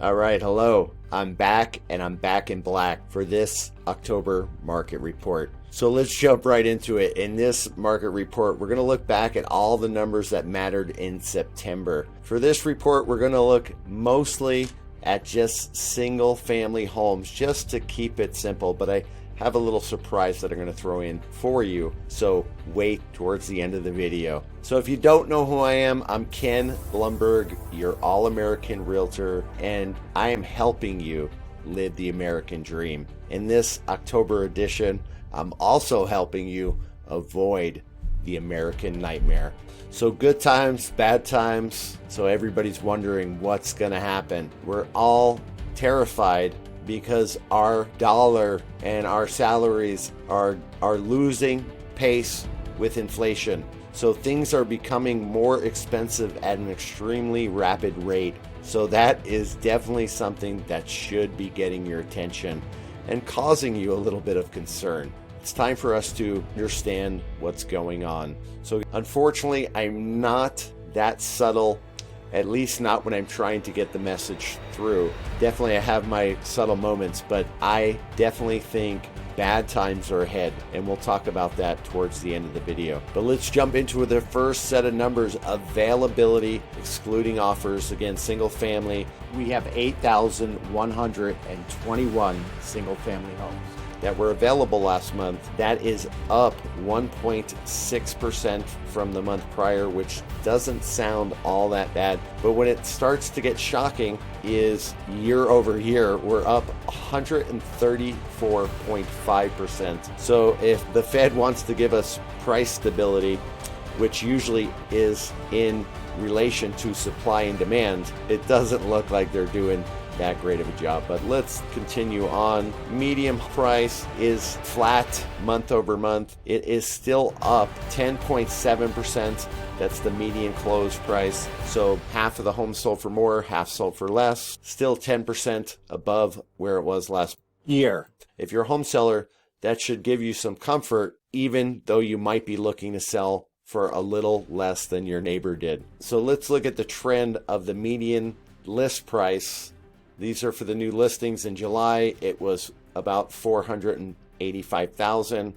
All right, hello. I'm back, and I'm back in black for this October market report. So let's jump right into it. In this market report, we're going to look back at all the numbers that mattered in September. For this report, we're going to look mostly at just single family homes, just to keep it simple, but I have a little surprise that I'm going to throw in for you, so wait towards the end of the video. So if you don't know who I am, I'm Ken Blumberg, your all-American realtor, and I am helping you live the American dream. In this October edition, I'm also helping you avoid the American nightmare. So good times, bad times, so everybody's wondering what's going to happen. We're all terrified because our dollar and our salaries are losing pace with inflation. So things are becoming more expensive at an extremely rapid rate. So that is definitely something that should be getting your attention and causing you a little bit of concern. It's time for us to understand what's going on. So unfortunately, I'm not that subtle, at least not when I'm trying to get the message through. Definitely I have my subtle moments, but I definitely think bad times are ahead, and we'll talk about that towards the end of the video. But let's jump into the first set of numbers. Availability, excluding offers. Again, single family, we have 8,121 single family homes that were available last month. That is up 1.6% from the month prior, which doesn't sound all that bad. But when it starts to get shocking is year over year, we're up 134.5%. So if the Fed wants to give us price stability, which usually is in relation to supply and demand, it doesn't look like they're doing that great of a job. But let's continue on. Median price is flat month over month. It is still up 10.7%. That's the median close price. So half of the homes sold for more, half sold for less. Still 10% above where it was last year. If you're a home seller, that should give you some comfort, even though you might be looking to sell for a little less than your neighbor did. So let's look at the trend of the median list price. These are for the new listings. In July, it was about 485,000.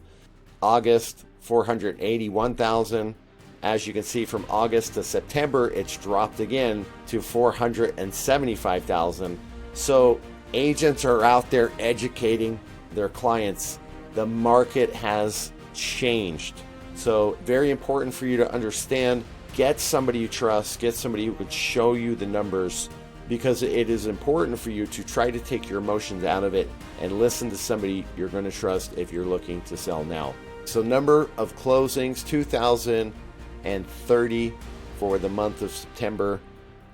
August, 481,000. As you can see, from August to September, it's dropped again to 475,000. So agents are out there educating their clients. The market has changed. So very important for you to understand. Get somebody you trust. Get somebody who could show you the numbers, because it is important for you to try to take your emotions out of it and listen to somebody you're going to trust if you're looking to sell now. So number of closings, 2,030 for the month of September.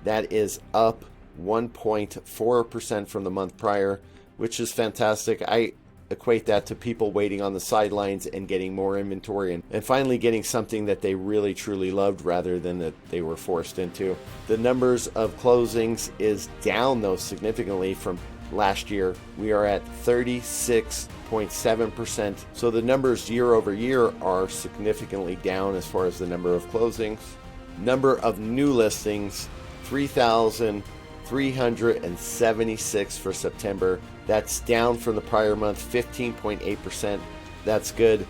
That is up 1.4% from the month prior, which is fantastic. I equate that to people waiting on the sidelines and getting more inventory and finally getting something that they really truly loved rather than that they were forced into. The numbers of closings is down though significantly from last year. We are at 36.7%. So the numbers year over year are significantly down as far as the number of closings. Number of new listings, 3,376 for September. That's down from the prior month, 15.8%. That's good.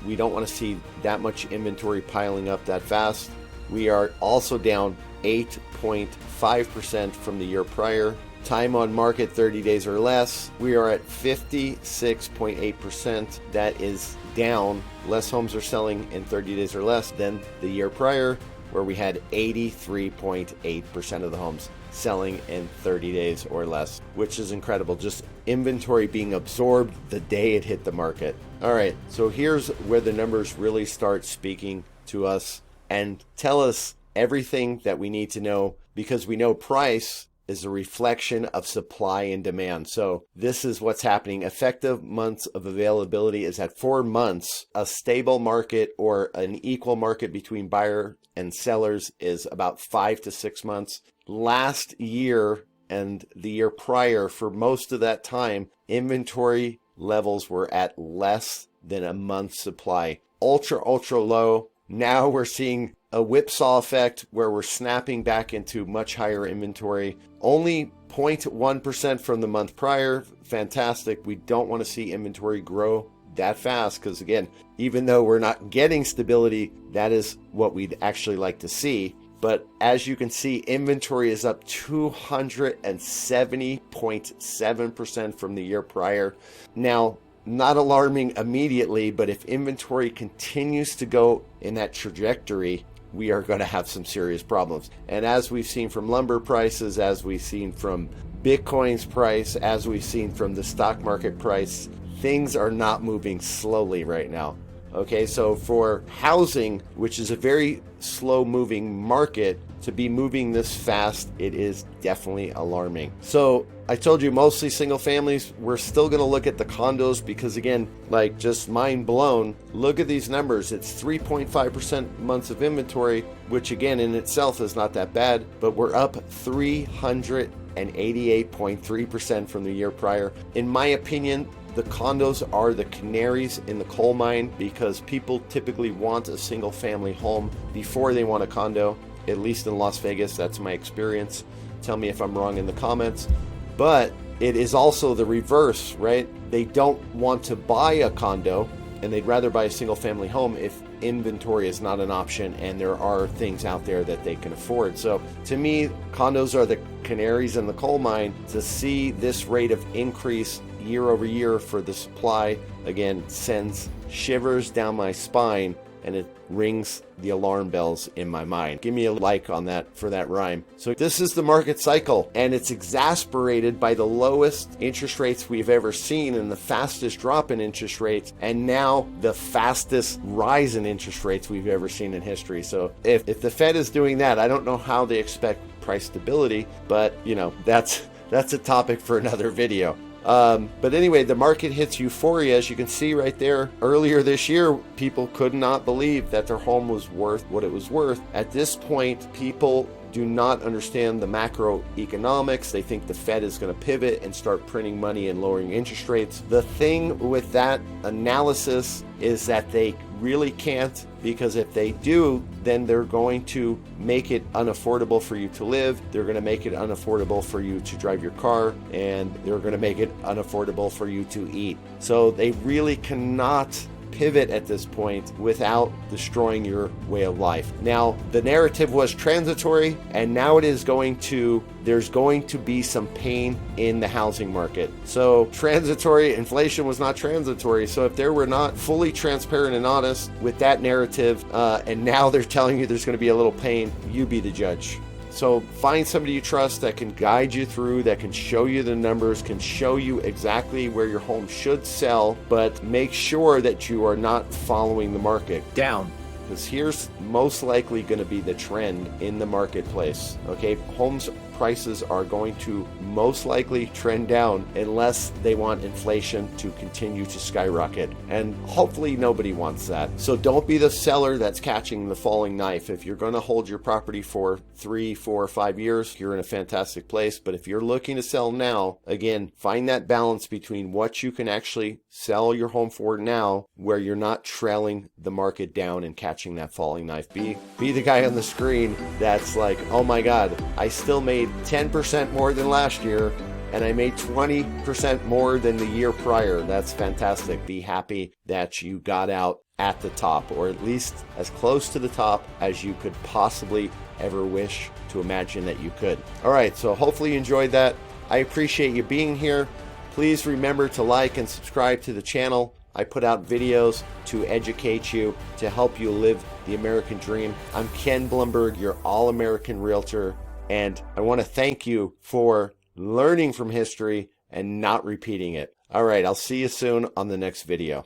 We don't want to see that much inventory piling up that fast. We are also down 8.5% from the year prior. Time on market, 30 days or less. We are at 56.8%. That is down. Less homes are selling in 30 days or less than the year prior, where we had 83.8% of the homes selling in 30 days or less, which is incredible. Just inventory being absorbed the day it hit the market. All right, so here's where the numbers really start speaking to us and tell us everything that we need to know, because we know price is a reflection of supply and demand. So this is what's happening. Effective months of availability is at 4 months. A stable market or an equal market between buyer and sellers is about 5 to 6 months. Last year and the year prior, for most of that time, inventory levels were at less than a month's supply. Ultra low. Now we're seeing a whipsaw effect where we're snapping back into much higher inventory. Only 0.1% from the month prior. Fantastic. We don't want to see inventory grow that fast because, again, even though we're not getting stability, that is what we'd actually like to see. But as you can see, inventory is up 270.7% from the year prior. Now, not alarming immediately, but if inventory continues to go in that trajectory, we are going to have some serious problems. And as we've seen from lumber prices, as we've seen from Bitcoin's price, as we've seen from the stock market price, things are not moving slowly right now. Okay, so for housing, which is a very slow moving market, to be moving this fast, it is definitely alarming. So I told you mostly single families. We're still going to look at the condos because, again, like, just mind blown. Look at these numbers. It's 3.5% months of inventory, which again in itself is not that bad, but we're up 388.3% from the year prior. In my opinion, the condos are the canaries in the coal mine because people typically want a single family home before they want a condo, at least in Las Vegas. That's my experience. Tell me if I'm wrong in the comments. But it is also the reverse, right? They don't want to buy a condo and they'd rather buy a single family home if inventory is not an option and there are things out there that they can afford. So to me, condos are the canaries in the coal mine. To see this rate of increase year over year for the supply, again, sends shivers down my spine and it rings the alarm bells in my mind. Give me a like on that for that rhyme. So this is the market cycle, and it's exasperated by the lowest interest rates we've ever seen and the fastest drop in interest rates, and now the fastest rise in interest rates we've ever seen in history. So if the Fed is doing that, I don't know how they expect price stability, but you know, that's a topic for another video. But anyway, the market hits euphoria. As you can see right there, earlier this year, people could not believe that their home was worth what it was worth. At this point, people do not understand the macroeconomics. They think the Fed is going to pivot and start printing money and lowering interest rates. The thing with that analysis is that they really can't, because if they do, then they're going to make it unaffordable for you to live. They're going to make it unaffordable for you to drive your car, and they're going to make it unaffordable for you to eat. So they really cannot pivot at this point without destroying your way of life. Now, the narrative was transitory, and now it is there's going to be some pain in the housing market. So transitory, inflation was not transitory. So if they were not fully transparent and honest with that narrative, and now they're telling you there's going to be a little pain, you be the judge. So find somebody you trust that can guide you through, that can show you the numbers, can show you exactly where your home should sell, but make sure that you are not following the market down. Because here's most likely going to be the trend in the marketplace. Okay, homes prices are going to most likely trend down unless they want inflation to continue to skyrocket. And hopefully nobody wants that. So don't be the seller that's catching the falling knife. If you're going to hold your property for 3, 4, 5 years, you're in a fantastic place. But if you're looking to sell now, again, find that balance between what you can actually sell your home for now, where you're not trailing the market down and catching that falling knife. Be the guy on the screen that's like, oh my God, I still made 10% more than last year, and I made 20% more than the year prior. That's fantastic. Be happy that you got out at the top, or at least as close to the top as you could possibly ever wish to imagine that you could. All right, so hopefully you enjoyed that. I appreciate you being here. Please remember to like and subscribe to the channel. I put out videos to educate you, to help you live the American dream. I'm Ken Blumberg, your all-American realtor, and I want to thank you for learning from history and not repeating it. All right, I'll see you soon on the next video.